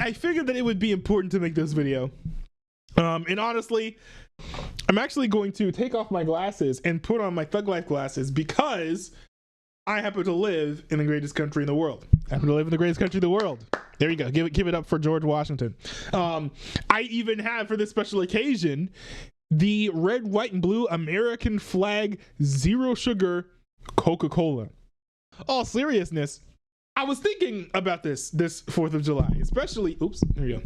I figured that it would be important to make this video. And honestly, I'm actually going to take off my glasses and put on my Thug Life glasses because I happen to live in the greatest country in the world. I happen to live in the greatest country in the world. There you go. Give it up for George Washington. I even have, for this special occasion, the red, white, and blue American flag zero sugar Coca-Cola. All seriousness, I was thinking about this 4th of July, especially, there you go.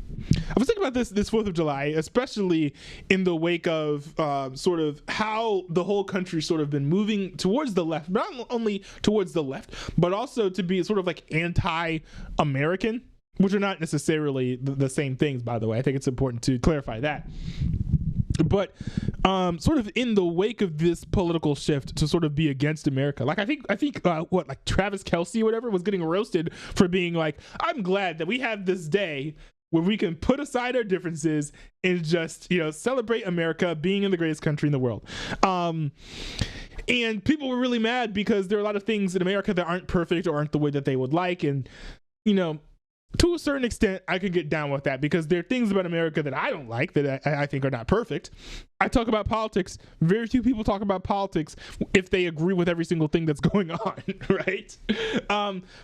I was thinking about this 4th of July, especially in the wake of sort of how the whole country sort of been moving towards the left, not only towards the left, but also to be sort of like anti-American, which are not necessarily the same things, by the way. I think it's important to clarify that. But sort of in the wake of this political shift to sort of be against America, like I think like Travis Kelce or whatever was getting roasted for being like, I'm glad that we have this day where we can put aside our differences and just, celebrate America being in the greatest country in the world. And people were really mad because there are a lot of things in America that aren't perfect or aren't the way that they would like. And, to a certain extent, I can get down with that because there are things about America that I don't like that I think are not perfect. I talk about politics. Very few people talk about politics if they agree with every single thing that's going on, right?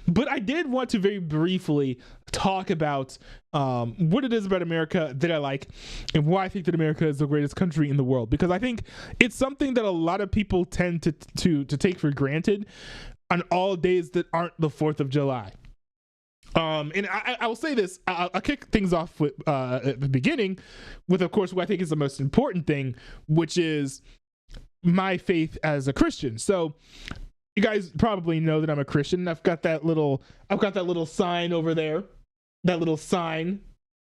But I did want to very briefly talk about what it is about America that I like and why I think that America is the greatest country in the world, because I think it's something that a lot of people tend to take for granted on all days that aren't the 4th of July. And I will say this, I'll kick things off with, at the beginning with, of course, what I think is the most important thing, which is my faith as a Christian. So you guys probably know that I'm a Christian. I've got that little sign over there, that little sign,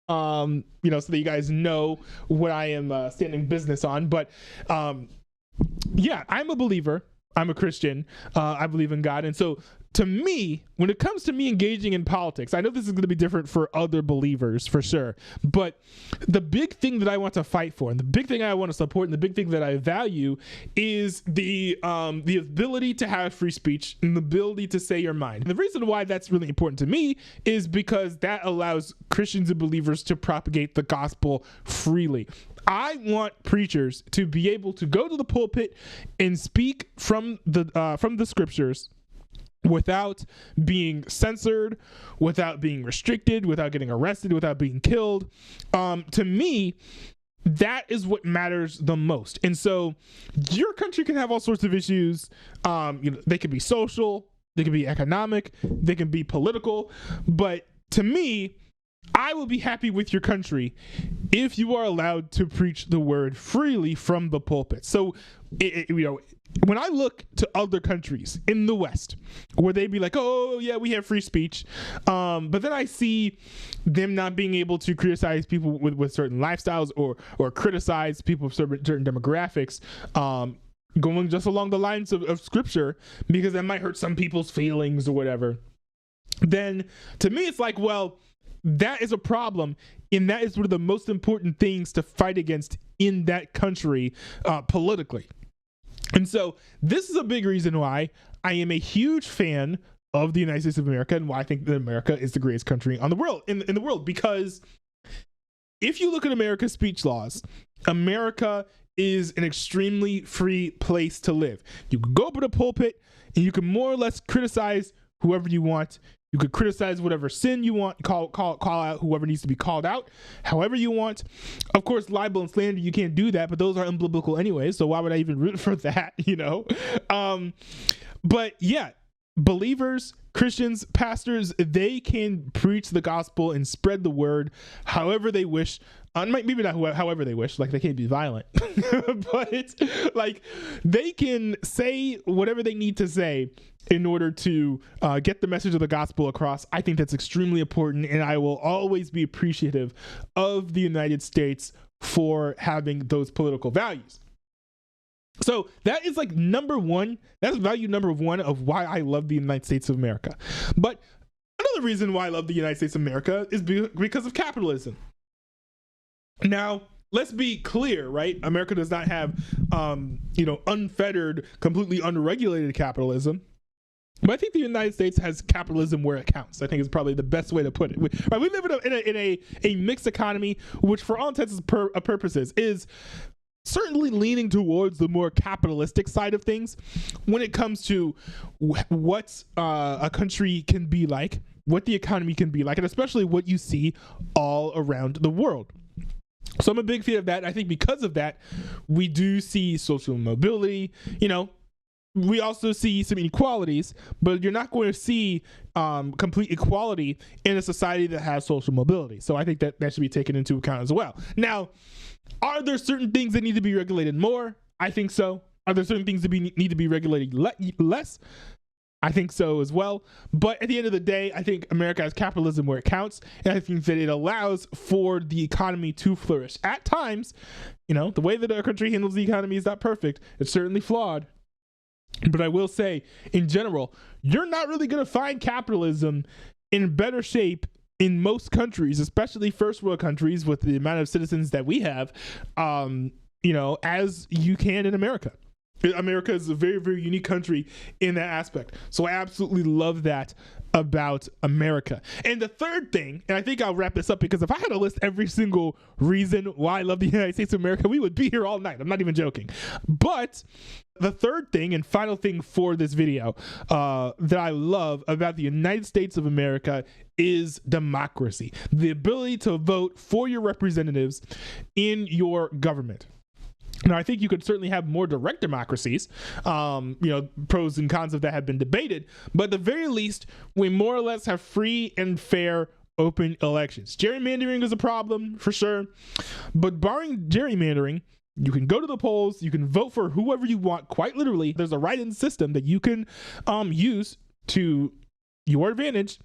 so that you guys know what I am standing business on. But yeah, I'm a believer. I'm a Christian. I believe in God. And so to me, when it comes to me engaging in politics, I know this is going to be different for other believers for sure, but the big thing that I want to fight for and the big thing I want to support and the big thing that I value is the ability to have free speech and the ability to say your mind. And the reason why that's really important to me is because that allows Christians and believers to propagate the gospel freely. I want preachers to be able to go to the pulpit and speak from the scriptures without being censored, without being restricted, without getting arrested, without being killed. To me, that is what matters the most. And so your country can have all sorts of issues. They can be social, they can be economic, they can be political. But to me, I will be happy with your country if you are allowed to preach the word freely from the pulpit. So, when I look to other countries in the West where they be like, oh yeah, we have free speech, but then I see them not being able to criticize people with certain lifestyles or criticize people of certain demographics, going just along the lines of scripture because that might hurt some people's feelings or whatever, then to me it's like, well, that is a problem, and that is one of the most important things to fight against in that country politically. And so this is a big reason why I am a huge fan of the United States of America and why I think that America is the greatest country on the world in the world. Because if you look at America's speech laws, America is an extremely free place to live. You can go up to the pulpit and you can more or less criticize whoever you want. You could criticize whatever sin you want, call out whoever needs to be called out, however you want. Of course, libel and slander, you can't do that, but those are unbiblical anyway, so why would I even root for that, But yeah, believers, Christians, pastors, they can preach the gospel and spread the word however they wish. Maybe not however they wish, like they can't be violent, but like they can say whatever they need to say in order to get the message of the gospel across. I think that's extremely important, and I will always be appreciative of the United States for having those political values. So that is like number one. That's value number one of why I love the United States of America. But another reason why I love the United States of America is because of capitalism. Now, let's be clear, right? America does not have, unfettered, completely unregulated capitalism. But I think the United States has capitalism where it counts. I think is probably the best way to put it. We live in a mixed economy, which for all intents and purposes is certainly leaning towards the more capitalistic side of things when it comes to what a country can be like, what the economy can be like, and especially what you see all around the world. So I'm a big fan of that. I think because of that, we do see social mobility, we also see some inequalities, but you're not going to see complete equality in a society that has social mobility. So I think that should be taken into account as well. Now, are there certain things that need to be regulated more? I think so. Are there certain things that need to be regulated less? I think so as well. But at the end of the day, I think America has capitalism where it counts, and I think that it allows for the economy to flourish. At times, the way that our country handles the economy is not perfect. It's certainly flawed. But I will say, in general, you're not really going to find capitalism in better shape in most countries, especially first world countries with the amount of citizens that we have, as you can in America. America is a very, very unique country in that aspect. So I absolutely love that about America. And the third thing, and I think I'll wrap this up, because if I had to list every single reason why I love the United States of America, we would be here all night. I'm not even joking. But the third thing and final thing for this video that I love about the United States of America is democracy. The ability to vote for your representatives in your government. Now, I think you could certainly have more direct democracies, pros and cons of that have been debated, but at the very least, we more or less have free and fair open elections. Gerrymandering is a problem, for sure, but barring gerrymandering, you can go to the polls, you can vote for whoever you want, quite literally. There's a write-in system that you can use to your advantage,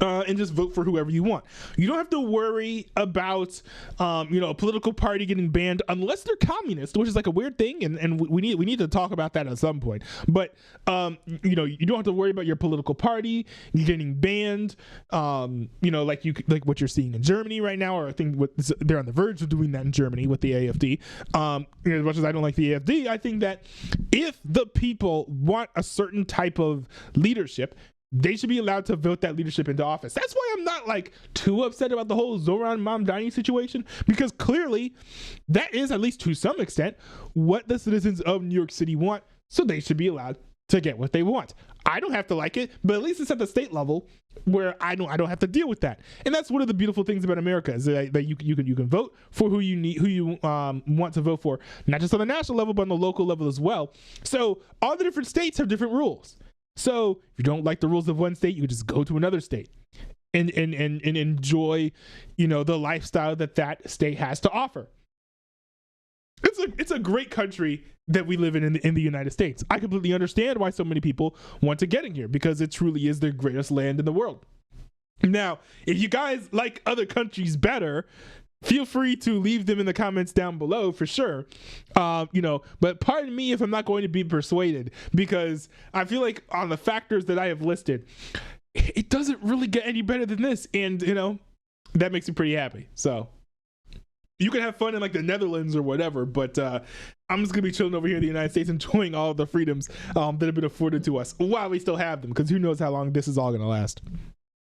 and just vote for whoever you want. You don't have to worry about, a political party getting banned unless they're communist, which is like a weird thing, and we need to talk about that at some point. But you don't have to worry about your political party getting banned. Like what you're seeing in Germany right now, or I think they're on the verge of doing that in Germany with the AfD. As much as I don't like the AfD, I think that if the people want a certain type of leadership, they should be allowed to vote that leadership into office. That's why I'm not too upset about the whole Zoran Mamdani situation, because clearly that is, at least to some extent, what the citizens of New York City want. So they should be allowed to get what they want. I don't have to like it, but at least it's at the state level where I don't have to deal with that. And that's one of the beautiful things about America, is that you can vote for who you want to vote for, not just on the national level, but on the local level as well. So all the different states have different rules. So if you don't like the rules of one state, you can just go to another state and enjoy, the lifestyle that state has to offer. It's a great country that we live in the United States. I completely understand why so many people want to get in here, because it truly is the greatest land in the world. Now, if you guys like other countries better, feel free to leave them in the comments down below, for sure. But pardon me if I'm not going to be persuaded, because I feel like on the factors that I have listed, it doesn't really get any better than this. And, that makes me pretty happy. So you can have fun in the Netherlands or whatever, but I'm just going to be chilling over here in the United States, enjoying all the freedoms that have been afforded to us while we still have them, because who knows how long this is all going to last.